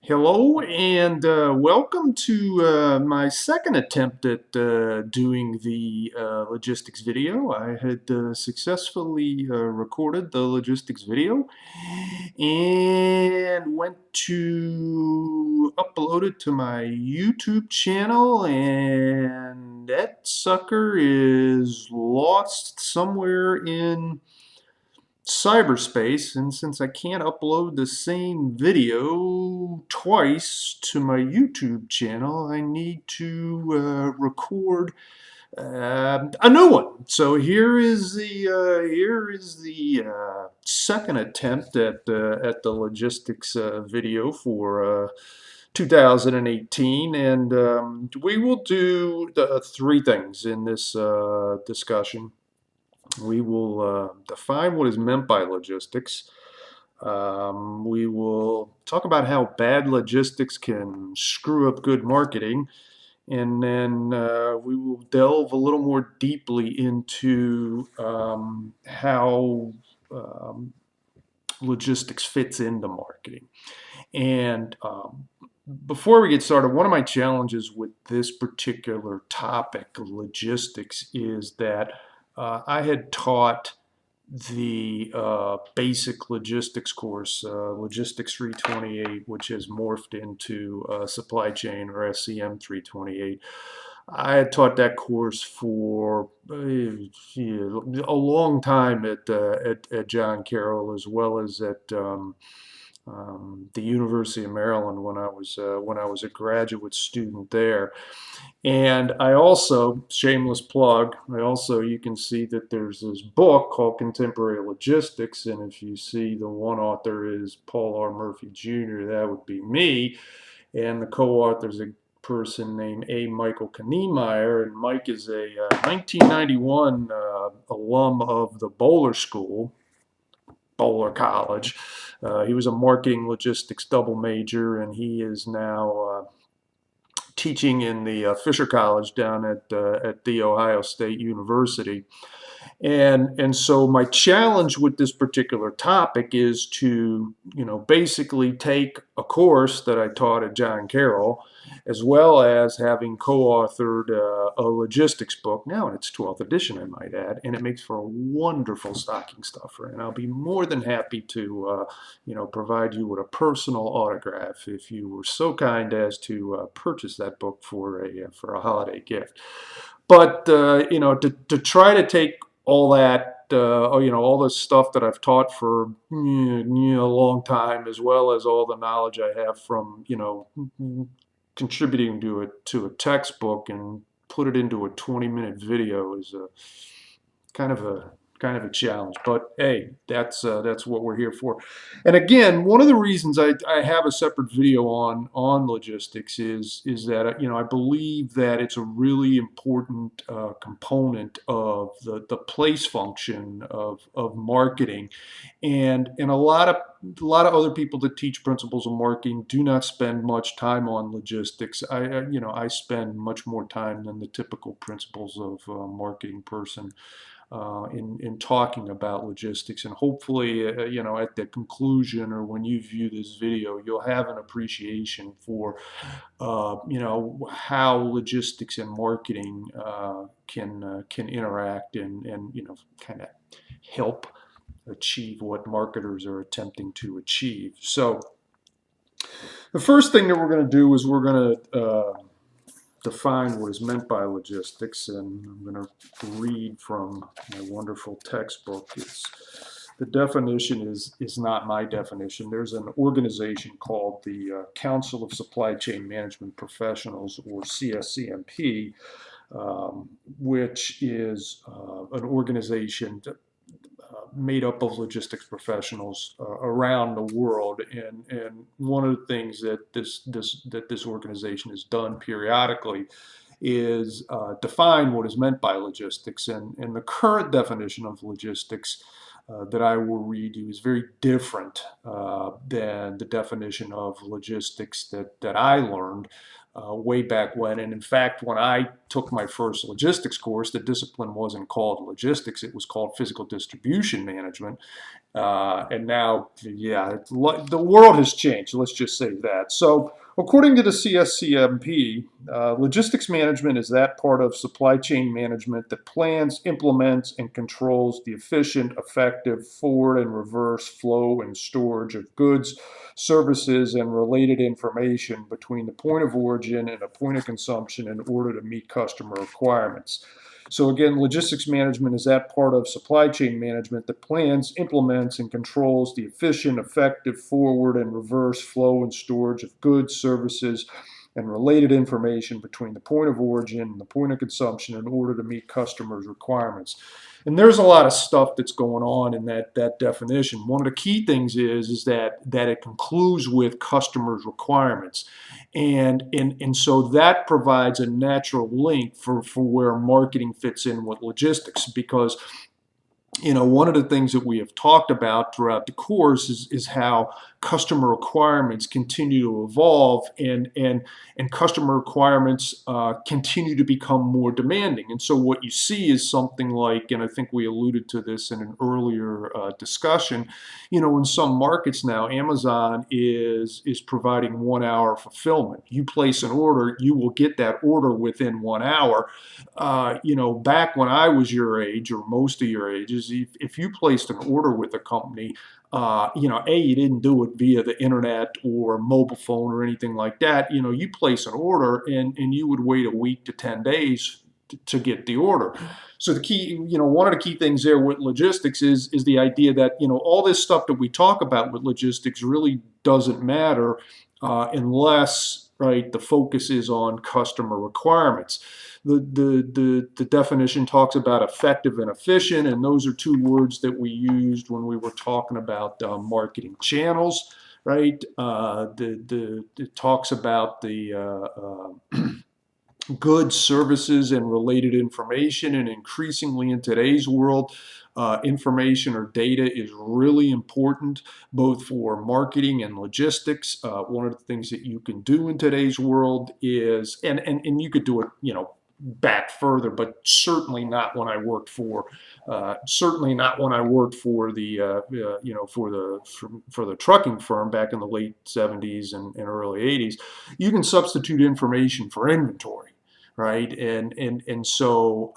Hello and welcome to my second attempt at doing the logistics video. I had successfully recorded the logistics video and went to upload it to my YouTube channel, and that sucker is lost somewhere in cyberspace. And since I can't upload the same video twice to my YouTube channel, I need to record a new one. So here is the second attempt at the logistics video for 2018, and we will do the three things in this discussion. We will define what is meant by logistics. We will talk about how bad logistics can screw up good marketing. And then we will delve a little more deeply into how um, logistics fits into marketing. And before we get started, one of my challenges with this particular topic, logistics, is that I had taught the basic logistics course, Logistics 328, which has morphed into Supply Chain, or SCM 328. I had taught that course for a long time at John Carroll, as well as at the University of Maryland when I was a graduate student there. And I also, shameless plug, you can see that there's this book called Contemporary Logistics. And if you see the one author is Paul R. Murphy Jr., that would be me. And the co-author is a person named A. Michael Kniemeyer. And Mike is a 1991 alum of the Bowler School, Bowler College. He was a marketing logistics double major, and he is now teaching in the Fisher College down at the Ohio State University. And so my challenge with this particular topic is to, basically take a course that I taught at John Carroll, as well as having co-authored a logistics book, now in its 12th edition, I might add, and it makes for a wonderful stocking stuffer. And I'll be more than happy to, provide you with a personal autograph if you were so kind as to purchase that book for a holiday gift. But to try to take all that, all the stuff that I've taught for a long time, as well as all the knowledge I have from contributing to a textbook, and put it into a 20-minute video is a kind of a challenge. But hey, that's what we're here for. And again, one of the reasons I have a separate video on logistics is that I believe that it's a really important component of the place function of marketing, and a lot of other people that teach principles of marketing do not spend much time on logistics. I spend much more time than the typical principles of marketing person in talking about logistics. And hopefully, at the conclusion, or when you view this video, you'll have an appreciation for, how logistics and marketing can interact, and kind of help achieve what marketers are attempting to achieve. So the first thing that we're going to do is we're going to define what is meant by logistics, and I'm going to read from my wonderful textbook. The definition is not my definition. There's an organization called the Council of Supply Chain Management Professionals, or CSCMP, which is an organization made up of logistics professionals around the world. And one of the things that this organization has done periodically is define what is meant by logistics. And the current definition of logistics that I will read you is very different than the definition of logistics that I learned way back when. And in fact, when I took my first logistics course, the discipline wasn't called logistics, it was called physical distribution management. And now, yeah, the world has changed. Let's just say that. So, according to the CSCMP, logistics management is that part of supply chain management that plans, implements, and controls the efficient, effective forward and reverse flow and storage of goods, services, and related information between the point of origin and the point of consumption in order to meet customer requirements. So again, logistics management is that part of supply chain management that plans, implements, and controls the efficient, effective forward and reverse flow and storage of goods, services, and related information between the point of origin and the point of consumption in order to meet customers' requirements. And there's a lot of stuff that's going on in that definition. One of the key things is that it concludes with customers' requirements. And so that provides a natural link for where marketing fits in with logistics, because one of the things that we have talked about throughout the course is how customer requirements continue to evolve, and customer requirements continue to become more demanding. And so what you see is something like, and I think we alluded to this in an earlier discussion, in some markets now, Amazon is providing 1 hour fulfillment. You place an order, you will get that order within 1 hour. Back when I was your age, or most of your ages, if you placed an order with a company, you didn't do it via the internet or mobile phone or anything like that. You place an order and you would wait a week to 10 days to get the order. So the key, one of the key things there with logistics is the idea that, all this stuff that we talk about with logistics really doesn't matter unless, right, the focus is on customer requirements. The definition talks about effective and efficient, and those are two words that we used when we were talking about marketing channels, right? It talks about the goods, services, and related information, and increasingly in today's world, information or data is really important both for marketing and logistics. One of the things that you can do in today's world is, and you could do it, back further, but certainly not when I worked for the for the trucking firm back in the late 70s and early 80s. You can substitute information for inventory, right? And so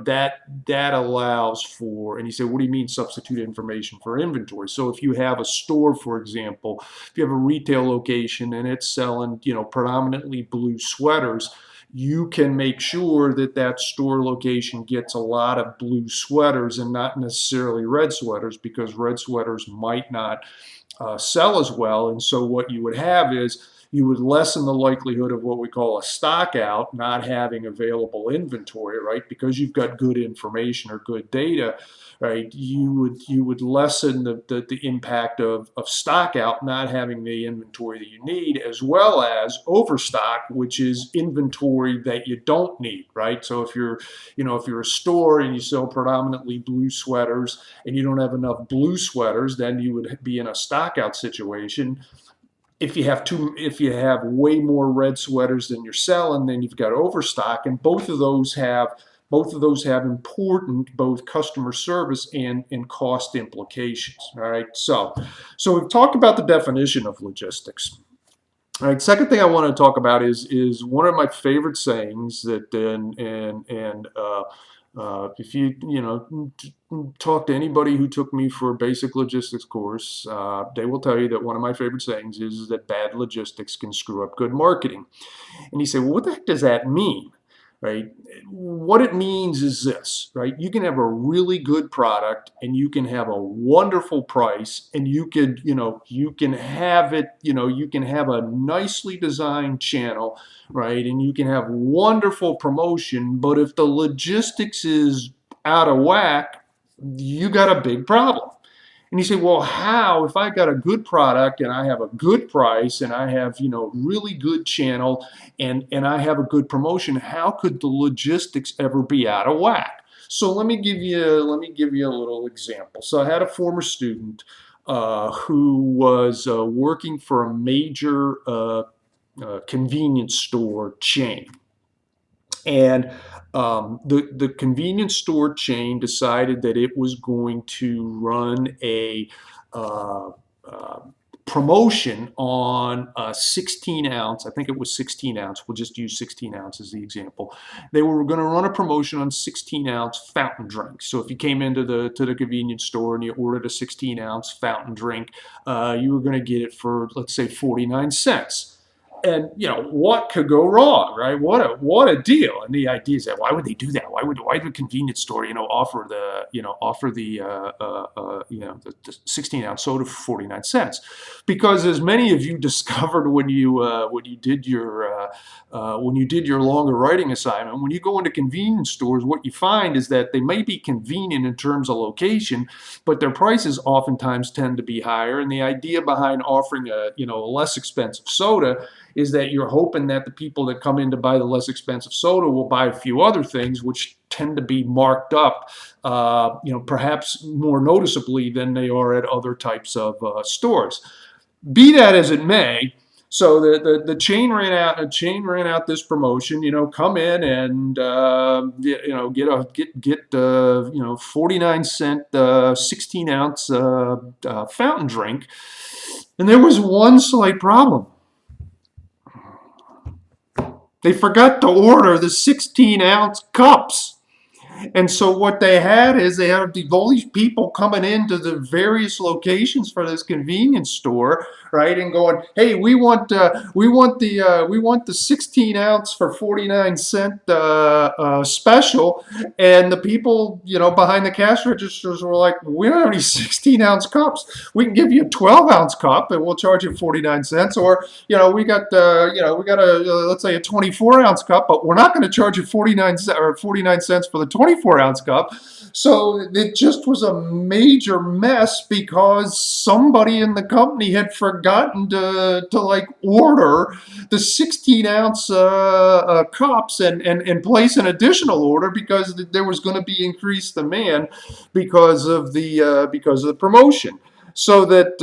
that allows for, and you say, what do you mean substitute information for inventory? So if you have a store, for example, if you have a retail location and it's selling predominantly blue sweaters, you can make sure that that store location gets a lot of blue sweaters and not necessarily red sweaters, because red sweaters might not sell as well. And so what you would have is you would lessen the likelihood of what we call a stock out, not having available inventory, right? Because you've got good information or good data, right? You would lessen the impact of stock out, not having the inventory that you need, as well as overstock, which is inventory that you don't need, right? So if you're a store and you sell predominantly blue sweaters and you don't have enough blue sweaters, then you would be in a stock out situation. If you have way more red sweaters than you're selling, then you've got overstock, and both of those have important both customer service and cost implications. All right, so we've talked about the definition of logistics. All right, second thing I want to talk about is one of my favorite sayings that if you talk to anybody who took me for a basic logistics course, they will tell you that one of my favorite sayings is that bad logistics can screw up good marketing. And you say, well, what the heck does that mean? Right? What it means is this, right? You can have a really good product and you can have a wonderful price, and you can have it, you can have a nicely designed channel, right? And you can have wonderful promotion, but if the logistics is out of whack, you got a big problem. And you say, well, how, if I got a good product and I have a good price and I have, really good channel and I have a good promotion, how could the logistics ever be out of whack? So let me give you a little example. So I had a former student who was working for a major convenience store chain. And the convenience store chain decided that it was going to run a uh, uh, promotion on a 16 ounce. I think it was 16 ounce. We'll just use 16 ounce as the example. They were going to run a promotion on 16-ounce fountain drinks. So if you came into the convenience store and you ordered a 16-ounce fountain drink, you were going to get it for, let's say, 49 cents. And what could go wrong, right? What a deal! And the idea is that why would they do that? Why would a convenience store offer the 16-ounce soda for 49 cents? Because as many of you discovered when you did your longer writing assignment, when you go into convenience stores, what you find is that they may be convenient in terms of location, but their prices oftentimes tend to be higher. And the idea behind offering a less expensive soda is that you're hoping that the people that come in to buy the less expensive soda will buy a few other things, which tend to be marked up, perhaps more noticeably than they are at other types of stores. Be that as it may, so the chain ran out this promotion. Come in and get 49-cent 16-ounce fountain drink, and there was one slight problem. They forgot to order the 16-ounce cups. And so what they had is they had all these people coming into the various locations for this convenience store, right, and going, "Hey, we want the 16-ounce for 49-cent special." And the people, behind the cash registers were like, "We don't have any 16-ounce cups. We can give you a 12-ounce cup, and we'll charge you 49 cents. Or, we got let's say a 24-ounce cup, but we're not going to charge you 49 cents for the 24-ounce cup." So it just was a major mess because somebody in the company had forgotten to order the 16-ounce cups and place an additional order because there was going to be increased demand because of the promotion. So that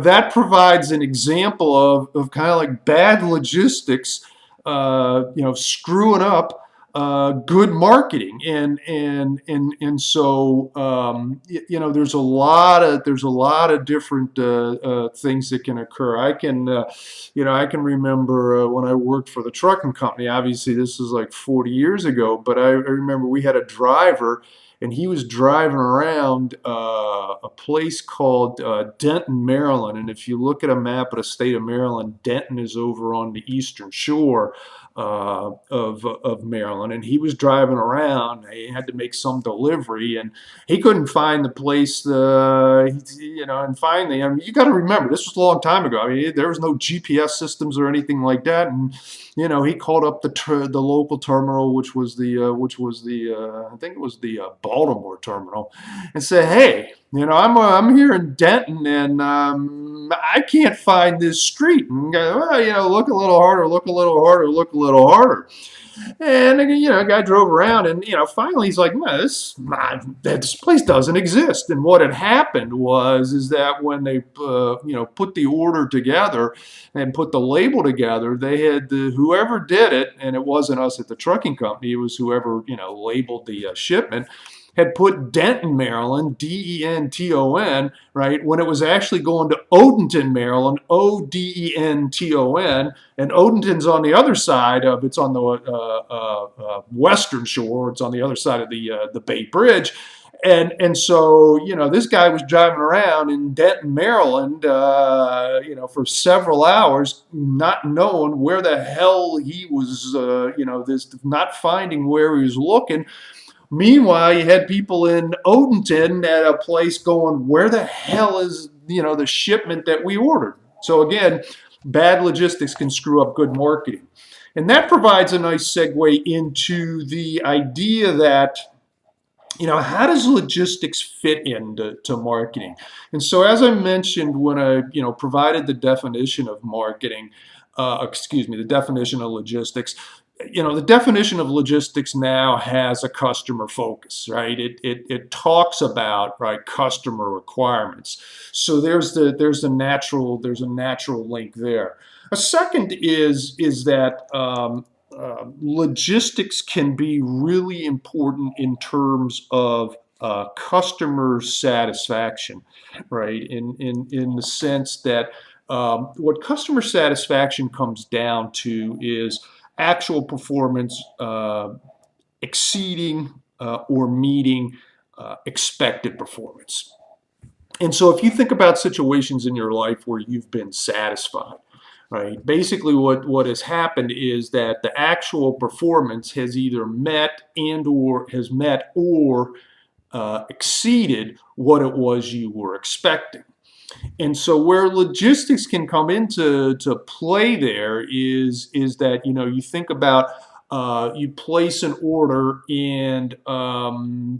that provides an example of kind of like bad logistics, screwing up good marketing, and so there's a lot of different things that can occur. I can remember when I worked for the trucking company. Obviously, this is like 40 years ago, but I remember we had a driver. And he was driving around a place called Denton, Maryland. And if you look at a map of the state of Maryland, Denton is over on the eastern shore of Maryland. And he was driving around. He had to make some delivery, and he couldn't find the place. And finally, you got to remember, this was a long time ago. I mean, there was no GPS systems or anything like that. And he called up the local terminal, which was the I think it was the Baltimore terminal, and said, "Hey, I'm here in Denton, and I can't find this street." And well, look a little harder, look a little harder, look a little harder. And a guy drove around, and finally he's like, "No, this place doesn't exist." And what had happened is that when they put the order together and put the label together, they had whoever did it, and it wasn't us at the trucking company, it was whoever labeled the shipment, had put Denton, Maryland, Denton, right, when it was actually going to Odenton, Maryland, Odenton, and Odenton's on the other side of, it's on the western shore, it's on the other side of the Bay Bridge. And so, this guy was driving around in Denton, Maryland, for several hours, not knowing where the hell he was, not finding where he was looking. Meanwhile, you had people in Odenton at a place going, "Where the hell is, the shipment that we ordered?" So again, bad logistics can screw up good marketing. And that provides a nice segue into the idea that, how does logistics fit into marketing? And so as I mentioned when I, provided the definition of marketing, the definition of logistics, the definition of logistics now has a customer focus, right? It talks about, right, customer requirements. So there's a natural link there. A second is that logistics can be really important in terms of customer satisfaction, right? In the sense that what customer satisfaction comes down to is actual performance exceeding or meeting expected performance. And so if you think about situations in your life where you've been satisfied, right? Basically what has happened is that the actual performance has either met or exceeded what it was you were expecting. And so where logistics can come into play there is that you think about you place an order and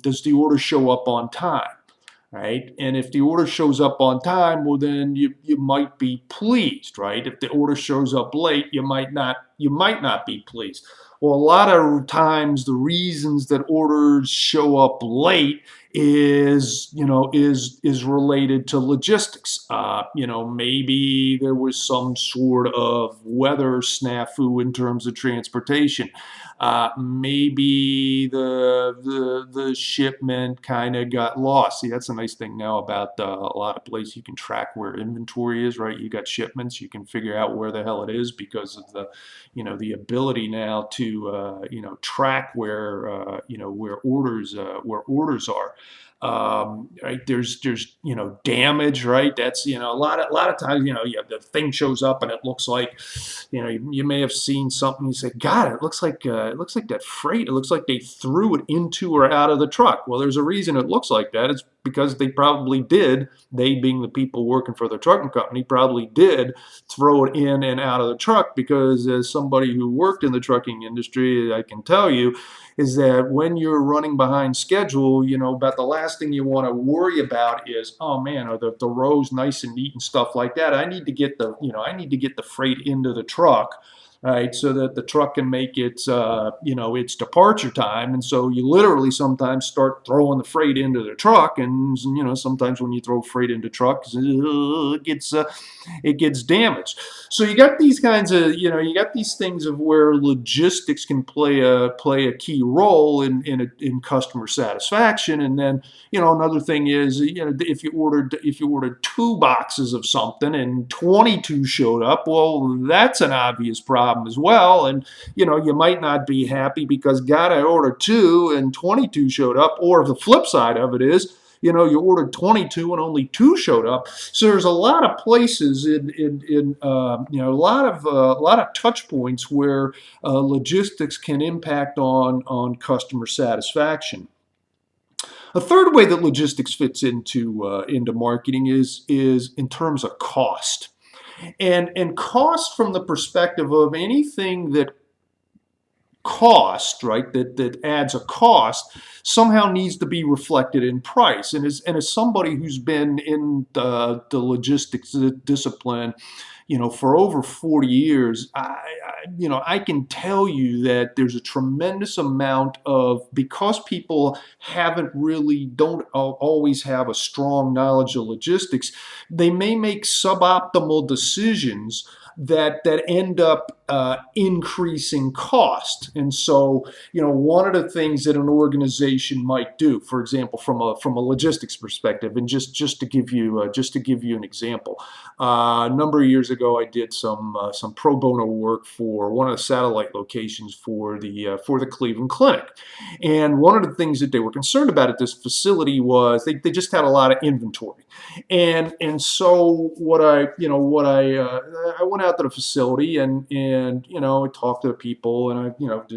does the order show up on time, right? And if the order shows up on time, well then you might be pleased, right? If the order shows up late, you might not be pleased. Well, a lot of times the reasons that orders show up late is related to logistics. Maybe there was some sort of weather snafu in terms of transportation. Maybe the shipment kind of got lost. See, that's a nice thing now about a lot of places you can track where inventory is, right? You got shipments, you can figure out where the hell it is because of the ability now to track where orders are. Right, there's damage, right? That's a lot of times the thing shows up and it looks like you may have seen something, you say, God, it looks like that freight, it looks like they threw it into or out of the truck. Well, there's a reason it looks like that. It's because they being the people working for the trucking company, probably did throw it in and out of the truck, because as somebody who worked in the trucking industry, I can tell you is that when you're running behind schedule, about the last thing you want to worry about is, oh man, are the rows nice and neat and stuff like that? I need to get the freight into the truck, right, so that the truck can make its departure time. And so you literally sometimes start throwing the freight into the truck, and sometimes when you throw freight into trucks, it gets damaged. So you got these kinds of, you got these things of where logistics can play a key role in customer satisfaction. And then, another thing is, if you ordered 2 boxes of something and 22 showed up, well, that's an obvious problem as well. And, you might not be happy because, God, I ordered 2 and 22 showed up. Or the flip side of it is, you ordered 22 and only 2 showed up. So there's a lot of places a lot of touch points where logistics can impact on customer satisfaction. A third way that logistics fits into marketing is in terms of cost, and cost from the perspective of anything that cost, right, that adds a cost, somehow needs to be reflected in price. And as somebody who's been in the logistics discipline, for over 40 years, I can tell you that there's a tremendous amount of, because people don't always have a strong knowledge of logistics, they may make suboptimal decisions that end up increasing cost. And so, one of the things that an organization might do, for example, from a logistics perspective, and just to give you an example, a number of years ago, I did some pro bono work for one of the satellite locations for the Cleveland Clinic, and one of the things that they were concerned about at this facility was they just had a lot of inventory, and so I went out to the facility and I talked to the people, and I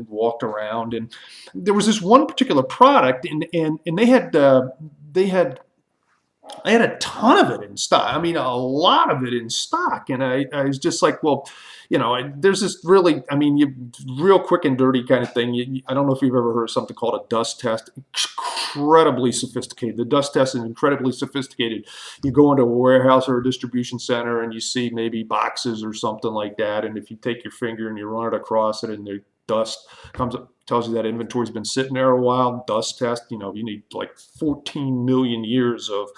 walked around, and there was this one particular product, and they had a ton of it in stock. I mean, a lot of it in stock. And I was just like, well, there's this really, real quick and dirty kind of thing. I don't know if you've ever heard of something called a dust test. Incredibly sophisticated. The dust test is incredibly sophisticated. You go into a warehouse or a distribution center and you see maybe boxes or something like that. And if you take your finger and you run it across it, and dust comes up, tells you that inventory's been sitting there a while. Dust test, you need like 14 million years of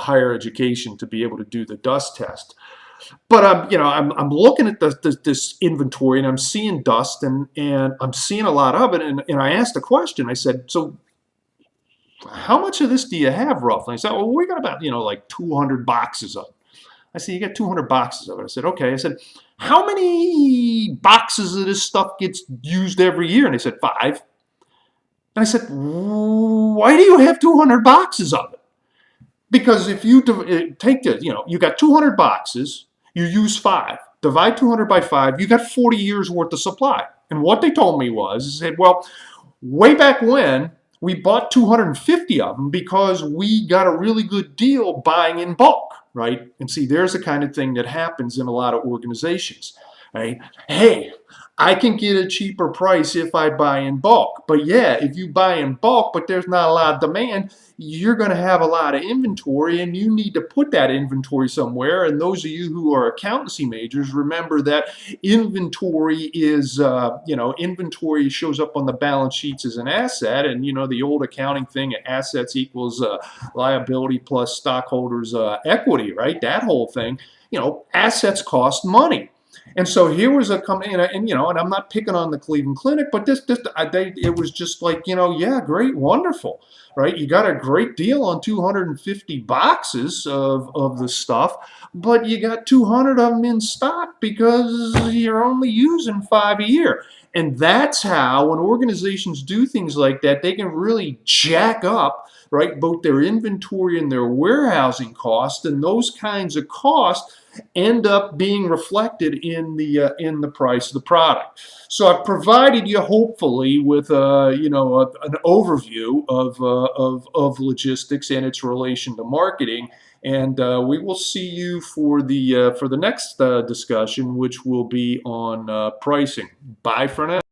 higher education to be able to do the dust test. But I'm looking at this inventory, and I'm seeing dust, and I'm seeing a lot of it. And I asked a question. I said, so how much of this do you have roughly? He said, well, we got about, like 200 boxes of it. I said, you got 200 boxes of it. I said, okay. I said, how many boxes of this stuff gets used every year? And they said, 5. And I said, why do you have 200 boxes of it? Because if you take this, you got 200 boxes, you use 5. Divide 200 by 5, you got 40 years worth of supply. And what they told me was, they said, well, way back when, we bought 250 of them because we got a really good deal buying in bulk, right? And see, there's the kind of thing that happens in a lot of organizations, right? Hey, I can get a cheaper price if I buy in bulk. But yeah, if you buy in bulk, but there's not a lot of demand, you're going to have a lot of inventory, and you need to put that inventory somewhere. And those of you who are accountancy majors, remember that inventory is, inventory shows up on the balance sheets as an asset. And, the old accounting thing, assets equals liability plus stockholders' equity, right? That whole thing, assets cost money. And so here was a company, and I'm not picking on the Cleveland Clinic, but it was just like, yeah, great, wonderful, right? You got a great deal on 250 boxes of the stuff, but you got 200 of them in stock because you're only using 5 a year. And that's how, when organizations do things like that, they can really jack up, right, both their inventory and their warehousing costs, and those kinds of costs end up being reflected in the price of the product. So I've provided you, hopefully, with an overview of logistics and its relation to marketing. And we will see you for the next discussion, which will be on pricing. Bye for now.